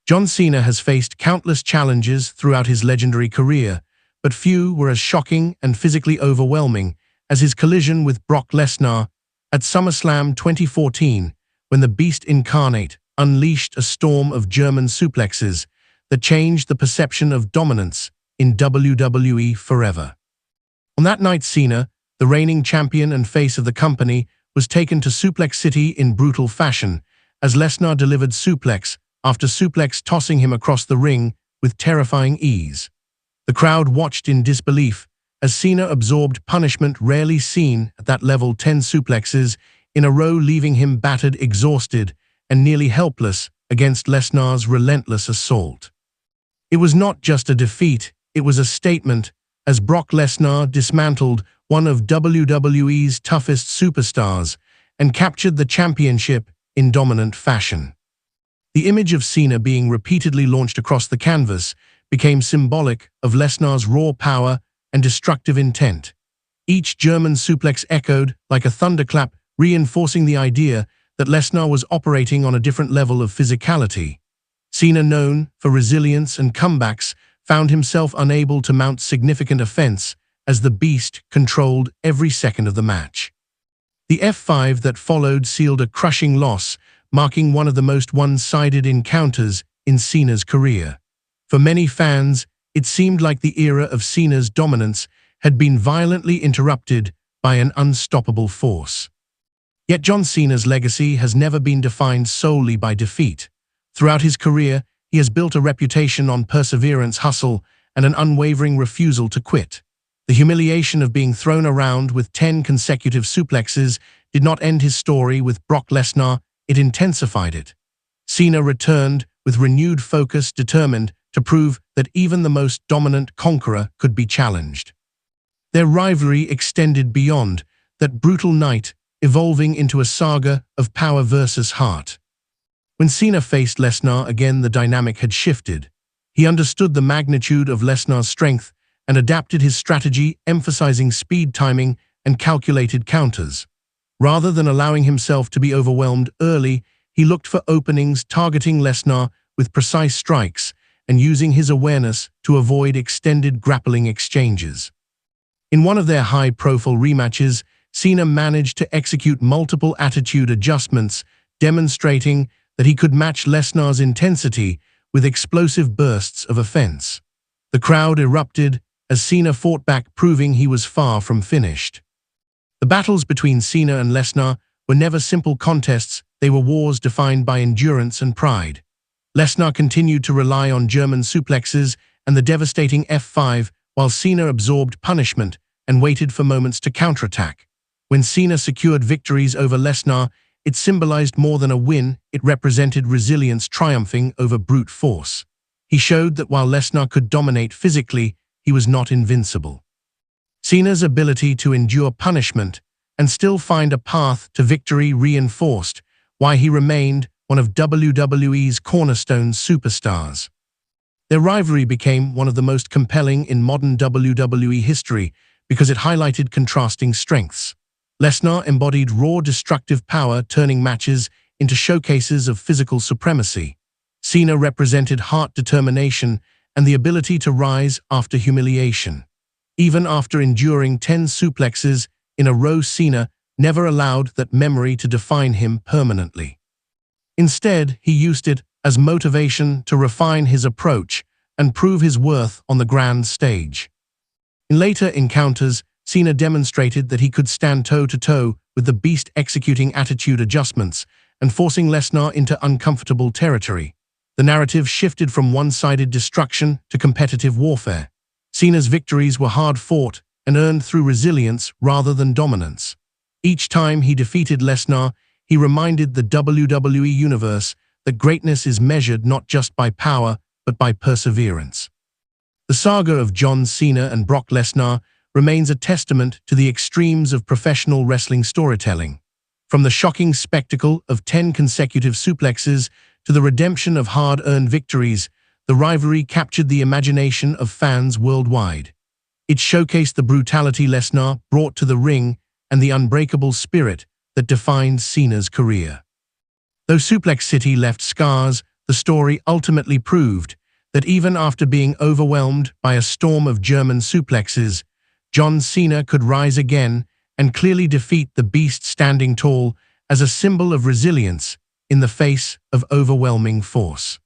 John Cena has faced countless challenges throughout his legendary career, but few were as shocking and physically overwhelming as his collision with Brock Lesnar at SummerSlam 2014, when the Beast Incarnate unleashed a storm of German suplexes that changed the perception of dominance in WWE forever. On that night, Cena, the reigning champion and face of the company, was taken to Suplex City in brutal fashion, as Lesnar delivered suplex after suplex, tossing him across the ring with terrifying ease. The crowd watched in disbelief as Cena absorbed punishment rarely seen at that level, 10 suplexes in a row, leaving him battered, exhausted, and nearly helpless against Lesnar's relentless assault. It was not just a defeat, it was a statement, as Brock Lesnar dismantled one of WWE's toughest superstars and captured the championship in dominant fashion. The image of Cena being repeatedly launched across the canvas became symbolic of Lesnar's raw power and destructive intent. Each German suplex echoed like a thunderclap, reinforcing the idea that Lesnar was operating on a different level of physicality. Cena, known for resilience and comebacks, found himself unable to mount significant offense as the Beast controlled every second of the match. The F5 that followed sealed a crushing loss, marking one of the most one-sided encounters in Cena's career. For many fans, it seemed like the era of Cena's dominance had been violently interrupted by an unstoppable force. Yet John Cena's legacy has never been defined solely by defeat. Throughout his career, he has built a reputation on perseverance, hustle, and an unwavering refusal to quit. The humiliation of being thrown around with 10 consecutive suplexes did not end his story with Brock Lesnar, it intensified it. Cena returned with renewed focus, determined to prove that even the most dominant conqueror could be challenged. Their rivalry extended beyond that brutal night, evolving into a saga of power versus heart. When Cena faced Lesnar again, the dynamic had shifted. He understood the magnitude of Lesnar's strength and adapted his strategy, emphasizing speed, timing, and calculated counters. Rather than allowing himself to be overwhelmed early, he looked for openings, targeting Lesnar with precise strikes and using his awareness to avoid extended grappling exchanges. In one of their high-profile rematches, Cena managed to execute multiple attitude adjustments, demonstrating that he could match Lesnar's intensity with explosive bursts of offense. The crowd erupted as Cena fought back, proving he was far from finished. The battles between Cena and Lesnar were never simple contests, they were wars defined by endurance and pride. Lesnar continued to rely on German suplexes and the devastating F5, while Cena absorbed punishment and waited for moments to counterattack. When Cena secured victories over Lesnar, it symbolized more than a win, it represented resilience triumphing over brute force. He showed that while Lesnar could dominate physically, he was not invincible. Cena's ability to endure punishment and still find a path to victory reinforced why he remained one of WWE's cornerstone superstars. Their rivalry became one of the most compelling in modern WWE history because it highlighted contrasting strengths. Lesnar embodied raw, destructive power, turning matches into showcases of physical supremacy. Cena represented heart, determination, and the ability to rise after humiliation. Even after enduring 10 suplexes in a row, Cena never allowed that memory to define him permanently. Instead, he used it as motivation to refine his approach and prove his worth on the grand stage. In later encounters, Cena demonstrated that he could stand toe-to-toe with the Beast, executing attitude adjustments and forcing Lesnar into uncomfortable territory. The narrative shifted from one-sided destruction to competitive warfare. Cena's victories were hard-fought and earned through resilience rather than dominance. Each time he defeated Lesnar, he reminded the WWE Universe that greatness is measured not just by power, but by perseverance. The saga of John Cena and Brock Lesnar remains a testament to the extremes of professional wrestling storytelling. From the shocking spectacle of 10 consecutive suplexes to the redemption of hard-earned victories, the rivalry captured the imagination of fans worldwide. It showcased the brutality Lesnar brought to the ring and the unbreakable spirit that defined Cena's career. Though Suplex City left scars, the story ultimately proved that even after being overwhelmed by a storm of German suplexes, John Cena could rise again and clearly defeat the Beast, standing tall as a symbol of resilience in the face of overwhelming force.